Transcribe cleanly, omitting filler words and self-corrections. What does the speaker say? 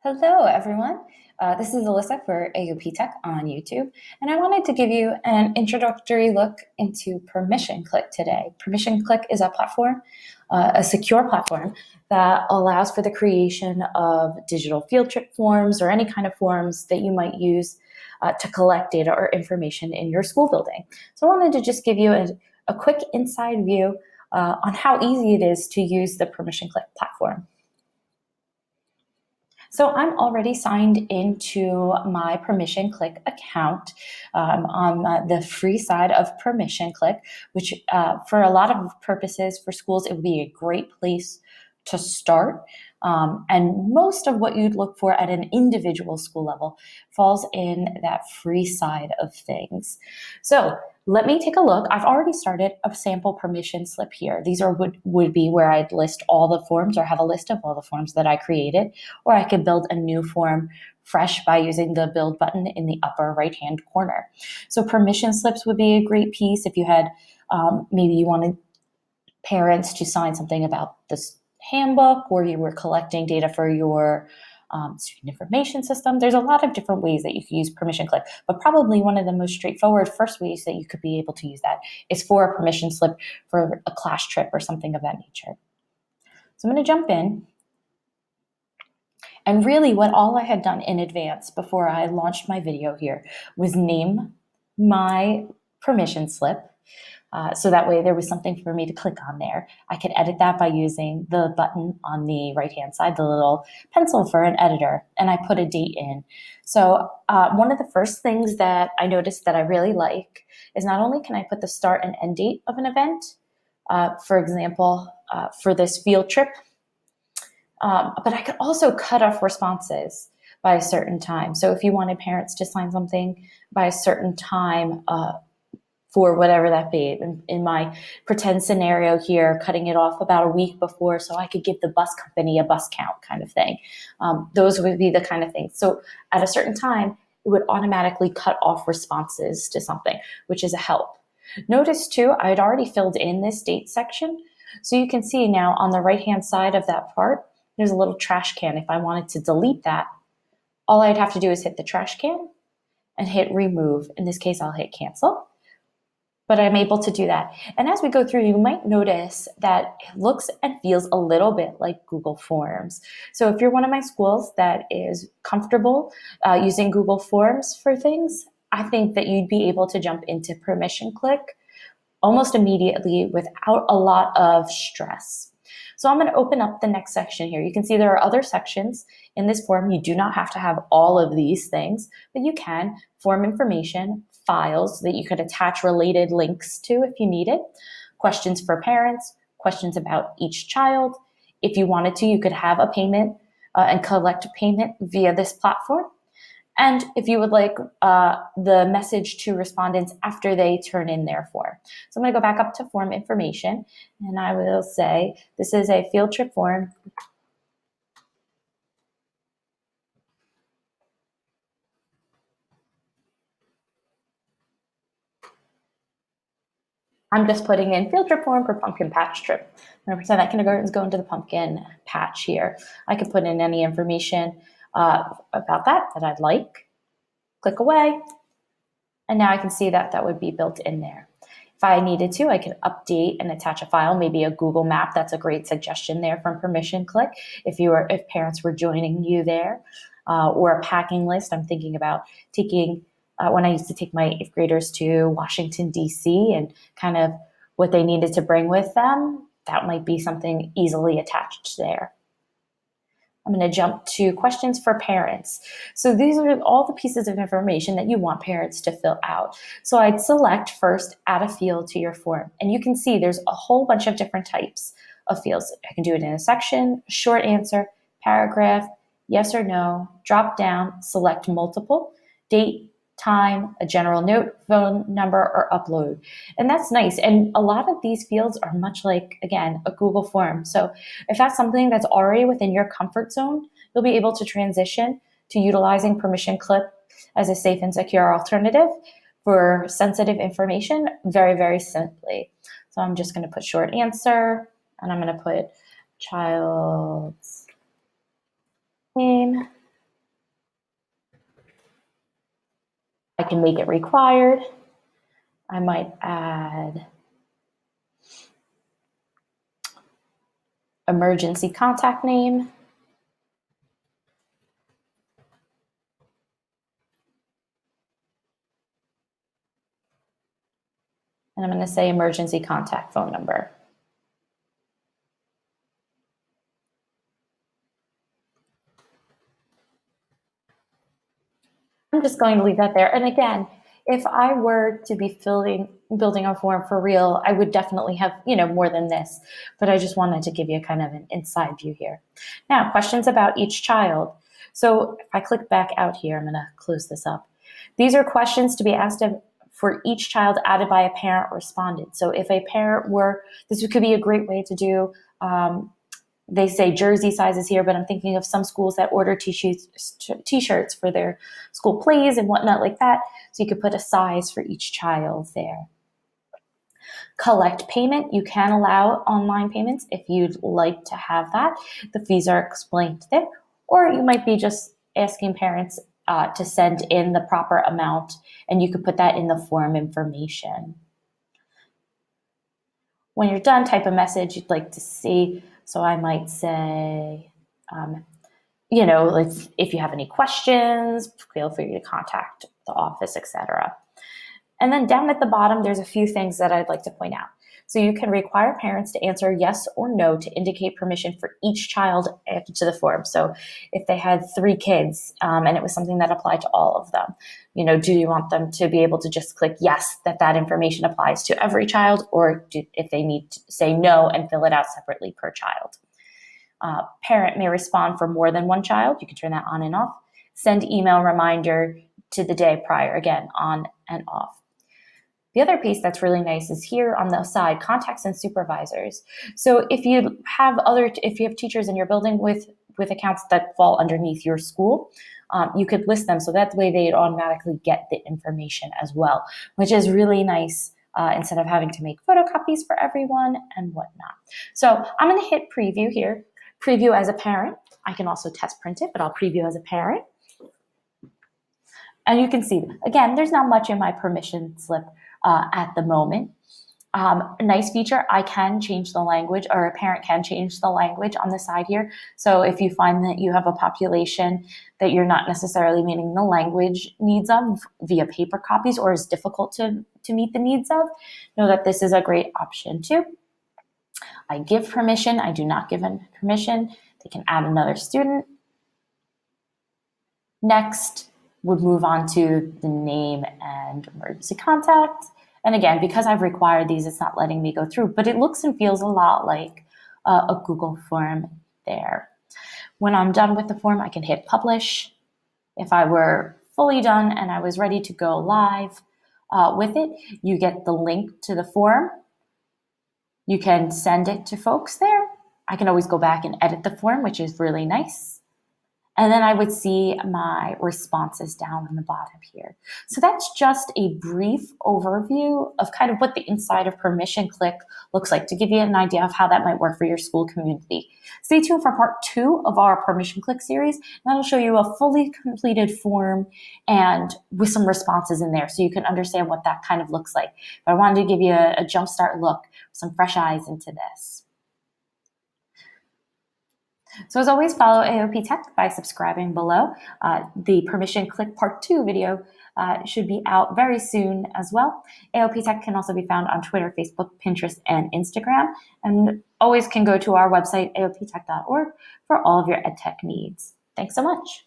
Hello, everyone. This is Alyssa for AOP Tech on YouTube, and I wanted to give you an introductory look into Permission Click today. Permission Click is a platform, a secure platform that allows for the creation of digital field trip forms or any kind of forms that you might use to collect data or information in your school building. So I wanted to just give you a quick inside view on how easy it is to use the Permission Click platform. So I'm already signed into my Permission Click account on the free side of Permission Click, which for a lot of purposes for schools, it would be a great place to start. And most of what you'd look for at an individual school level falls in that free side of things. So let me take a look. I've already started a sample permission slip here. These would be where I'd list all the forms or have a list of all the forms that I created, or I could build a new form fresh by using the build button in the upper right-hand corner. So permission slips would be a great piece if you had, maybe you wanted parents to sign something about this handbook, or you were collecting data for your student information system. There's a lot of different ways that you can use Permission Click, but probably one of the most straightforward first ways that you could be able to use that is for a permission slip for a class trip or something of that nature. So I'm going to jump in. And really what all I had done in advance before I launched my video here was name my permission slip. So that way there was something for me to click on there. I could edit that by using the button on the right-hand side, the little pencil for an editor, and I put a date in. So one of the first things that I noticed that I really like is not only can I put the start and end date of an event, for example, for this field trip, but I could also cut off responses by a certain time. So if you wanted parents to sign something by a certain time, for whatever that be. In my pretend scenario here, cutting it off about a week before so I could give the bus company a bus count kind of thing. Those would be the kind of things. So at a certain time, it would automatically cut off responses to something, which is a help. Notice too, I had already filled in this date section. So you can see now on the right-hand side of that part, there's a little trash can. If I wanted to delete that, all I'd have to do is hit the trash can and hit remove. In this case, I'll hit cancel. But I'm able to do that. And as we go through, you might notice that it looks and feels a little bit like Google Forms. So if you're one of my schools that is comfortable using Google Forms for things, I think that you'd be able to jump into Permission Click almost immediately without a lot of stress. So I'm going to open up the next section here. You can see there are other sections in this form. You do not have to have all of these things, but you can. Form information, files that you could attach related links to if you need it, questions for parents, questions about each child. If you wanted to, you could have a payment and collect payment via this platform. And if you would like the message to respondents after they turn in their form. So I'm going to go back up to form information, and I will say this is a field trip form. I'm just putting in field trip form for pumpkin patch trip. 100% that kindergarten is going to the pumpkin patch here. I could put in any information about that I'd like. Click away, and now I can see that that would be built in there. If I needed to, I could update and attach a file, maybe a Google map. That's a great suggestion there from Permission Click if parents were joining you there, or a packing list. I'm thinking about taking when I used to take my 8th graders to Washington, D.C. and kind of what they needed to bring with them. That might be something easily attached there. I'm going to jump to questions for parents. So these are all the pieces of information that you want parents to fill out. So I'd select first, add a field to your form. And you can see there's a whole bunch of different types of fields. I can do it in a section, short answer, paragraph, yes or no, drop down, select multiple, date, time, a general note, phone number, or upload. And that's nice. And a lot of these fields are much like, again, a Google form. So if that's something that's already within your comfort zone, you'll be able to transition to utilizing Permission Click as a safe and secure alternative for sensitive information very, very simply. So I'm just going to put short answer, and I'm going to put child's name, can make it required. I might add emergency contact name. And I'm going to say emergency contact phone number. I'm just going to leave that there. And again, if I were to be building a form for real, I would definitely have, more than this, but I just wanted to give you kind of an inside view here. Now, questions about each child. So if I click back out here, I'm going to close this up. These are questions to be asked for each child added by a parent or respondent. So if a parent this could be a great way to do, they say jersey sizes here, but I'm thinking of some schools that order t-shirts for their school plays and whatnot like that. So you could put a size for each child there. Collect payment. You can allow online payments if you'd like to have that. The fees are explained there. Or you might be just asking parents to send in the proper amount, and you could put that in the form information. When you're done, type a message you'd like to see. So I might say, if you have any questions, feel free to contact the office, etc. And then down at the bottom, there's a few things that I'd like to point out. So you can require parents to answer yes or no to indicate permission for each child added to the form. So if they had 3 kids and it was something that applied to all of them, do you want them to be able to just click yes, that information applies to every child, or if they need to say no and fill it out separately per child? Parent may respond for more than one child. You can turn that on and off. Send email reminder to the day prior, again, on and off. The other piece that's really nice is here on the side, contacts and supervisors. So if you have teachers in your building with accounts that fall underneath your school, you could list them so that way they'd automatically get the information as well, which is really nice instead of having to make photocopies for everyone and whatnot. So I'm going to hit preview here. Preview as a parent. I can also test print it, but I'll preview as a parent. And you can see, again, there's not much in my permission slip at the moment. A nice feature, I can change the language, or a parent can change the language on the side here. So if you find that you have a population that you're not necessarily meeting the language needs of via paper copies, or is difficult to meet the needs of, know that this is a great option too. I give permission, I do not give permission. They can add another student. Next, would move on to the name and emergency contact. And again, because I've required these, it's not letting me go through, but it looks and feels a lot like a Google form there. When I'm done with the form, I can hit publish. If I were fully done and I was ready to go live with it, you get the link to the form. You can send it to folks there. I can always go back and edit the form, which is really nice. And then I would see my responses down on the bottom here. So that's just a brief overview of kind of what the inside of Permission Click looks like, to give you an idea of how that might work for your school community. Stay tuned for part 2 of our Permission Click series. And that'll show you a fully completed form and with some responses in there so you can understand what that kind of looks like. But I wanted to give you a jumpstart look, some fresh eyes into this. So as always, follow AOP Tech by subscribing below. The Permission Click Part 2 video should be out very soon as well. AOP Tech can also be found on Twitter, Facebook, Pinterest, and Instagram. And always can go to our website, aoptech.org, for all of your EdTech needs. Thanks so much.